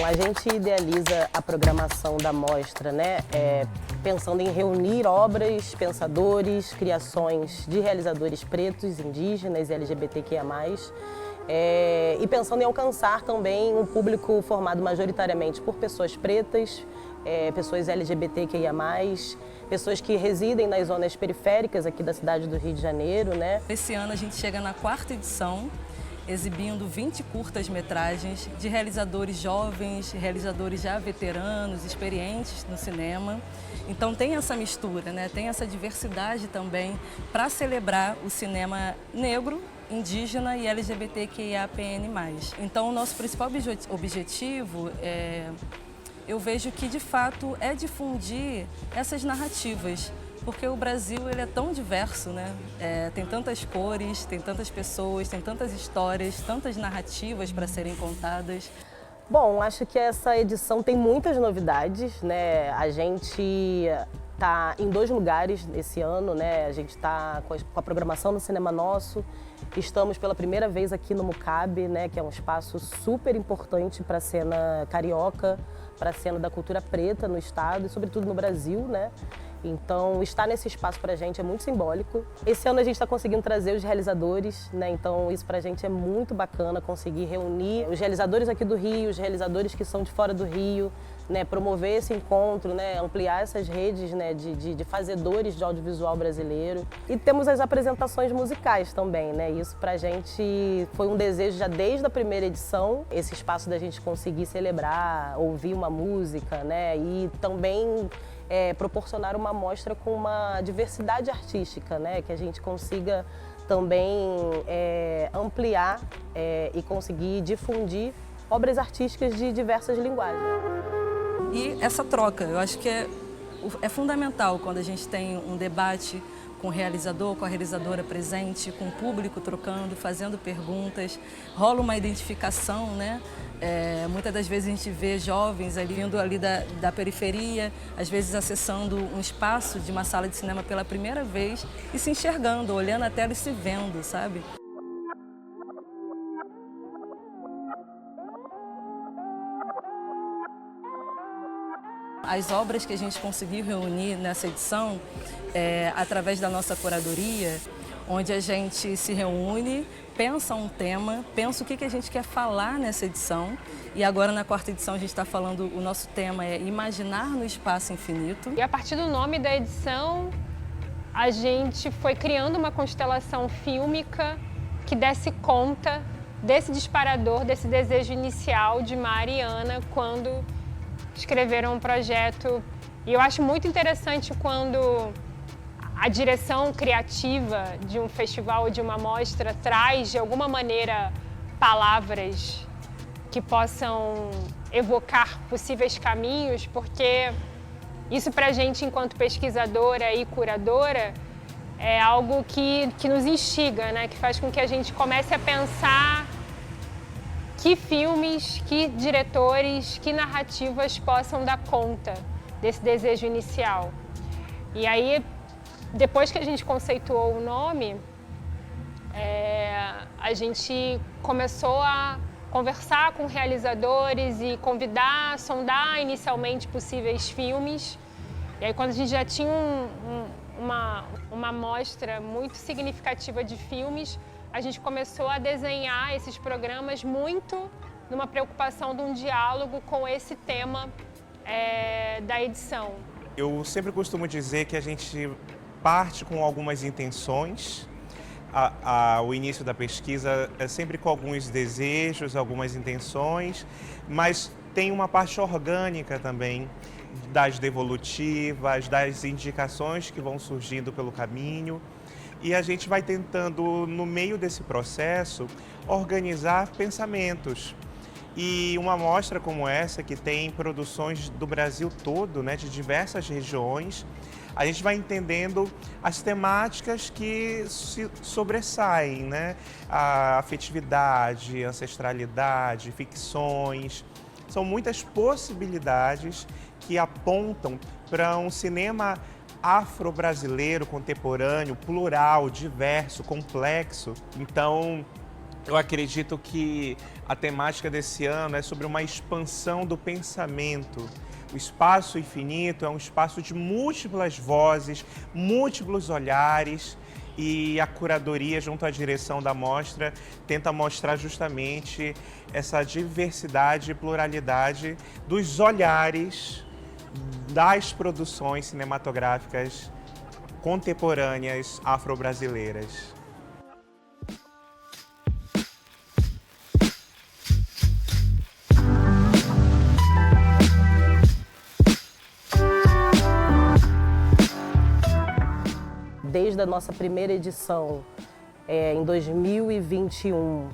A gente idealiza a programação da mostra, né, pensando em reunir obras, pensadores, criações de realizadores pretos, indígenas e LGBTQIA+, e pensando em alcançar também um público formado majoritariamente por pessoas pretas, pessoas LGBTQIA+, pessoas que residem nas zonas periféricas aqui da cidade do Rio de Janeiro, né. Esse ano a gente chega na 4ª edição, exibindo 20 curtas-metragens de realizadores jovens, realizadores já veteranos, experientes no cinema. Então tem essa mistura, né? Tem essa diversidade também para celebrar o cinema negro, indígena e LGBTQIAPN+. Então o nosso principal objetivo eu vejo que de fato é difundir essas narrativas. Porque o Brasil ele é tão diverso, né? Tem tantas cores, tem tantas pessoas, tem tantas histórias, tantas narrativas para serem contadas. Bom, acho que essa edição tem muitas novidades, né? A gente está em 2 lugares esse ano, né? A gente está com a programação no Cinema Nosso. Estamos pela primeira vez aqui no Mucabe, né? Que é um espaço super importante para a cena carioca, para a cena da cultura preta no estado e sobretudo no Brasil, né? Então, estar nesse espaço pra gente é muito simbólico. Esse ano a gente está conseguindo trazer os realizadores, né? Então isso pra gente é muito bacana, conseguir reunir os realizadores aqui do Rio, os realizadores que são de fora do Rio, né? Promover esse encontro, né? Ampliar essas redes, né? de fazedores de audiovisual brasileiro. E temos as apresentações musicais também, né? Isso pra gente foi um desejo já desde a primeira edição, esse espaço da gente conseguir celebrar, ouvir uma música, né? E também proporcionar uma mostra com uma diversidade artística, né? Que a gente consiga também ampliar e conseguir difundir obras artísticas de diversas linguagens. E essa troca, eu acho que é fundamental quando a gente tem um debate com o realizador, com a realizadora presente, com o público trocando, fazendo perguntas, rola uma identificação, né? Muitas das vezes a gente vê jovens ali vindo ali da periferia, às vezes acessando um espaço de uma sala de cinema pela primeira vez e se enxergando, olhando a tela e se vendo, sabe? As obras que a gente conseguiu reunir nessa edição, através da nossa curadoria, onde a gente se reúne, pensa um tema, pensa o que a gente quer falar nessa edição. E agora, na 4ª edição, a gente está falando, o nosso tema é Imaginar no Espaço Infinito. E a partir do nome da edição, a gente foi criando uma constelação fílmica que desse conta desse disparador, desse desejo inicial de Mari e Ana quando escreveram um projeto. E eu acho muito interessante quando a direção criativa de um festival ou de uma mostra traz, de alguma maneira, palavras que possam evocar possíveis caminhos, porque isso pra gente, enquanto pesquisadora e curadora, é algo que nos instiga, né? Que faz com que a gente comece a pensar que filmes, que diretores, que narrativas possam dar conta desse desejo inicial. E aí, depois que a gente conceituou o nome, a gente começou a conversar com realizadores e convidar, sondar inicialmente possíveis filmes. E aí, quando a gente já tinha uma amostra muito significativa de filmes, a gente começou a desenhar esses programas muito numa preocupação de um diálogo com esse tema da edição. Eu sempre costumo dizer que a gente parte com algumas intenções. O início da pesquisa é sempre com alguns desejos, algumas intenções, mas tem uma parte orgânica também, das devolutivas, das indicações que vão surgindo pelo caminho. e a gente vai tentando, no meio desse processo, organizar pensamentos. E uma mostra como essa, que tem produções do Brasil todo, né, de diversas regiões, a gente vai entendendo as temáticas que se sobressaem, né? A afetividade, ancestralidade, ficções. São muitas possibilidades que apontam para um cinema afro-brasileiro, contemporâneo, plural, diverso, complexo. Então, eu acredito que a temática desse ano é sobre uma expansão do pensamento. O espaço infinito é um espaço de múltiplas vozes, múltiplos olhares, e a curadoria, junto à direção da mostra, tenta mostrar justamente essa diversidade e pluralidade dos olhares das produções cinematográficas contemporâneas afro-brasileiras. Desde a nossa primeira edição, em 2021,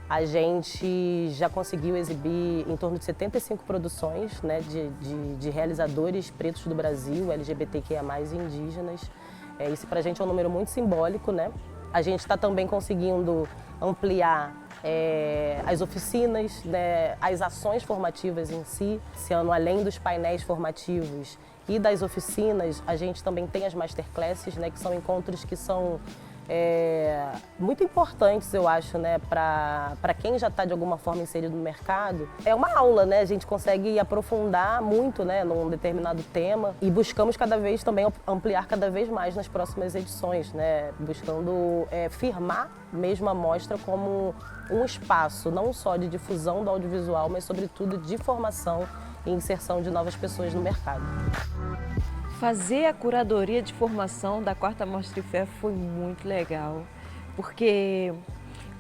a gente já conseguiu exibir em torno de 75 produções, né, de realizadores pretos do Brasil, LGBTQIA+, e indígenas. Isso para a gente é um número muito simbólico, né? A gente está também conseguindo ampliar as oficinas, né, as ações formativas em si. Esse ano, além dos painéis formativos e das oficinas, a gente também tem as masterclasses, né, que são encontros que são muito importantes, eu acho, né, para quem já está de alguma forma inserido no mercado. É uma aula, né? A gente consegue aprofundar muito, né, num determinado tema, e buscamos cada vez também ampliar cada vez mais nas próximas edições, né, buscando firmar mesmo a mostra como um espaço não só de difusão do audiovisual, mas sobretudo de formação e inserção de novas pessoas no mercado. Fazer a curadoria de formação da Quarta Mostra IFE foi muito legal, porque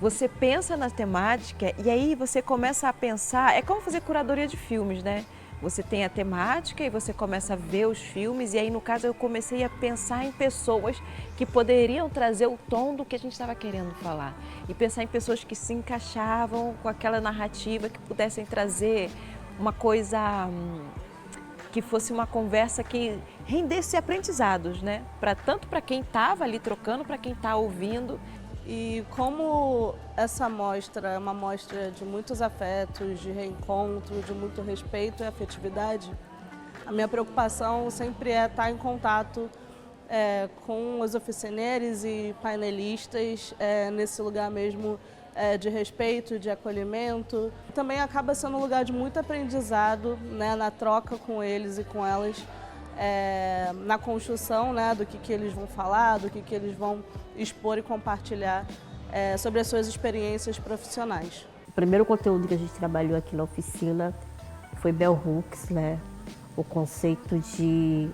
você pensa na temática e aí você começa a pensar, é como fazer curadoria de filmes, né? Você tem a temática e você começa a ver os filmes, e aí no caso eu comecei a pensar em pessoas que poderiam trazer o tom do que a gente estava querendo falar, e pensar em pessoas que se encaixavam com aquela narrativa, que pudessem trazer uma coisa que fosse uma conversa que rendesse aprendizados, né? Tanto para quem estava ali trocando, para quem está ouvindo. E como essa mostra é uma mostra de muitos afetos, de reencontro, de muito respeito e afetividade, a minha preocupação sempre é estar em contato com os oficineiros e painelistas nesse lugar mesmo de respeito, de acolhimento. Também acaba sendo um lugar de muito aprendizado, né, na troca com eles e com elas, na construção, né, do que eles vão falar, do que eles vão expor e compartilhar sobre as suas experiências profissionais. O primeiro conteúdo que a gente trabalhou aqui na oficina foi Bell Hooks, né, o conceito de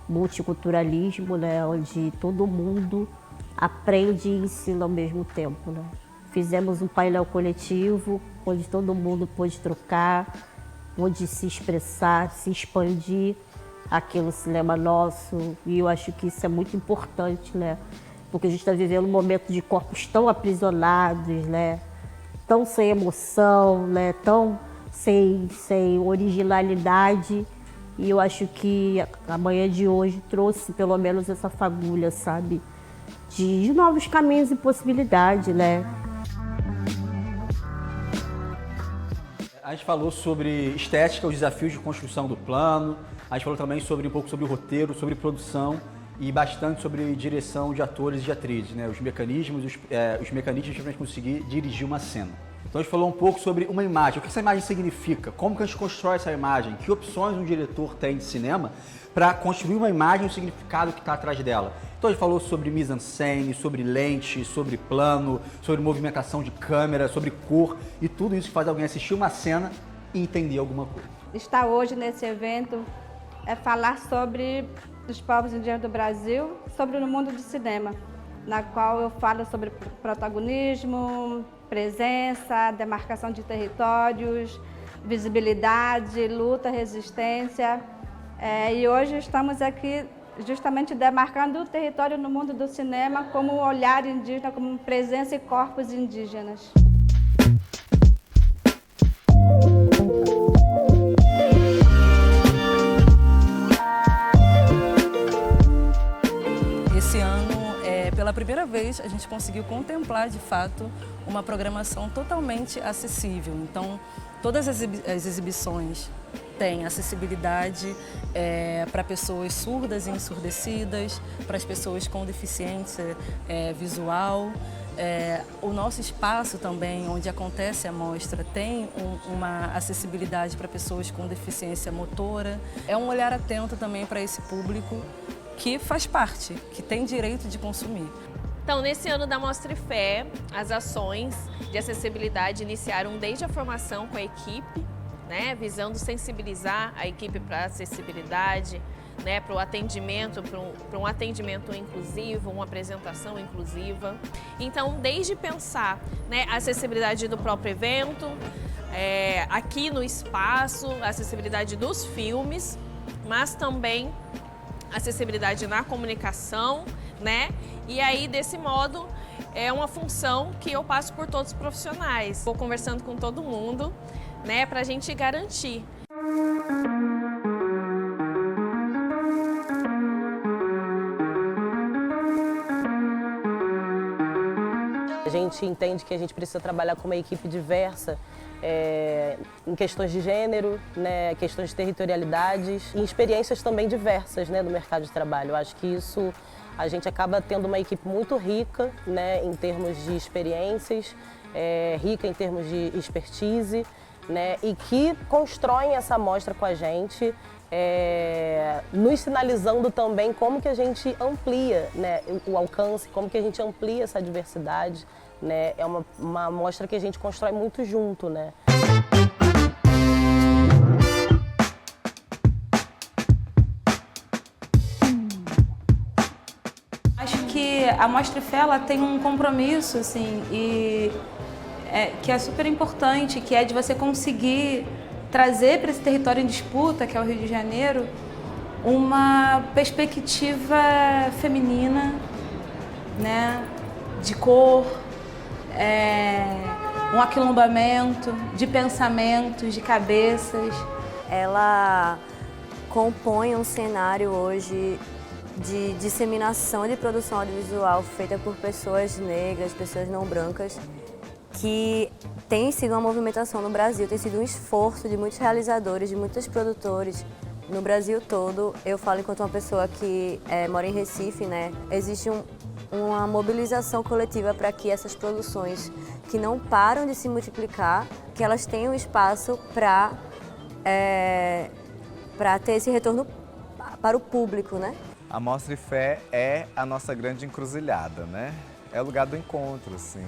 multiculturalismo, né, onde todo mundo aprende e ensina ao mesmo tempo, né. Fizemos um painel coletivo, onde todo mundo pôde trocar, onde se expressar, se expandir aqui no cinema nosso. E eu acho que isso é muito importante, né? Porque a gente está vivendo um momento de corpos tão aprisionados, né? Tão sem emoção, né? Tão sem originalidade. E eu acho que a manhã de hoje trouxe pelo menos essa fagulha, sabe? De novos caminhos e possibilidades, né? A gente falou sobre estética, os desafios de construção do plano, a gente falou também um pouco sobre o roteiro, sobre produção e bastante sobre direção de atores e de atrizes, né? Os mecanismos para a gente conseguir dirigir uma cena. Então a gente falou um pouco sobre uma imagem, o que essa imagem significa, como que a gente constrói essa imagem, que opções um diretor tem de cinema para construir uma imagem e o significado que está atrás dela. Então a gente falou sobre mise-en-scène, sobre lente, sobre plano, sobre movimentação de câmera, sobre cor e tudo isso que faz alguém assistir uma cena e entender alguma coisa. Estar hoje nesse evento é falar sobre os povos indígenas do Brasil, sobre o mundo do cinema, na qual eu falo sobre protagonismo, presença, demarcação de territórios, visibilidade, luta, resistência. E hoje estamos aqui justamente demarcando o território no mundo do cinema como olhar indígena, como presença e corpos indígenas. Esse ano, pela primeira vez, a gente conseguiu contemplar, de fato, uma programação totalmente acessível. Então, todas as exibições têm acessibilidade para pessoas surdas e ensurdecidas, para as pessoas com deficiência visual. O nosso espaço também, onde acontece a mostra, tem uma acessibilidade para pessoas com deficiência motora. É um olhar atento também para esse público que faz parte, que tem direito de consumir. Então, nesse ano da Mostra IFE, as ações de acessibilidade iniciaram desde a formação com a equipe, né, visando sensibilizar a equipe para a acessibilidade, né, para o atendimento, para um atendimento inclusivo, uma apresentação inclusiva. Então, desde pensar, né, a acessibilidade do próprio evento, aqui no espaço, a acessibilidade dos filmes, mas também acessibilidade na comunicação, né? E aí, desse modo, é uma função que eu passo por todos os profissionais. Vou conversando com todo mundo, né, para a gente garantir. A gente entende que a gente precisa trabalhar com uma equipe diversa em questões de gênero, né, questões de territorialidades e experiências também diversas, né, do mercado de trabalho. Eu acho que isso a gente acaba tendo uma equipe muito rica, né, em termos de experiências, rica em termos de expertise, né, e que constroem essa mostra com a gente, nos sinalizando também como que a gente amplia, né, o alcance, como que a gente amplia essa diversidade, né, é uma mostra que a gente constrói muito junto, né. Acho que a Mostra IFE ela tem um compromisso, assim, que é super importante, que é de você conseguir trazer para esse território em disputa, que é o Rio de Janeiro, uma perspectiva feminina, né, de cor, um aquilombamento de pensamentos, de cabeças. Ela compõe um cenário hoje de disseminação de produção audiovisual feita por pessoas negras, pessoas não brancas, que tem sido uma movimentação no Brasil, tem sido um esforço de muitos realizadores, de muitos produtores no Brasil todo. Eu falo enquanto uma pessoa que mora em Recife, né? Existe uma mobilização coletiva para que essas produções que não param de se multiplicar, que elas tenham espaço para ter esse retorno para o público, né? A Mostra IFE é a nossa grande encruzilhada, né? É o lugar do encontro, assim.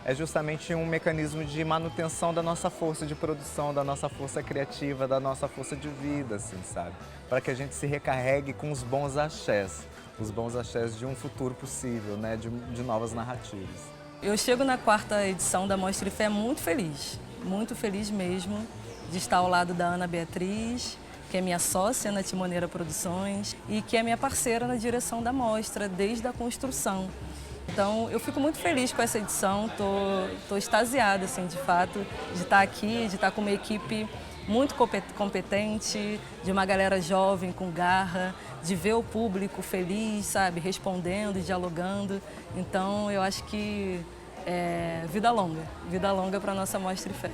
É justamente um mecanismo de manutenção da nossa força de produção, da nossa força criativa, da nossa força de vida, assim, sabe? Para que a gente se recarregue com os bons axés de um futuro possível, né? De novas narrativas. Eu chego na 4ª edição da Mostra IFE muito feliz mesmo, de estar ao lado da Ana Beatriz, que é minha sócia na Timoneira Produções e que é minha parceira na direção da mostra, desde a construção. Então, eu fico muito feliz com essa edição, tô extasiada, assim, de fato, de estar aqui, de estar com uma equipe muito competente, de uma galera jovem, com garra, de ver o público feliz, sabe, respondendo e dialogando. Então, eu acho que vida longa para a nossa Mostra IFE.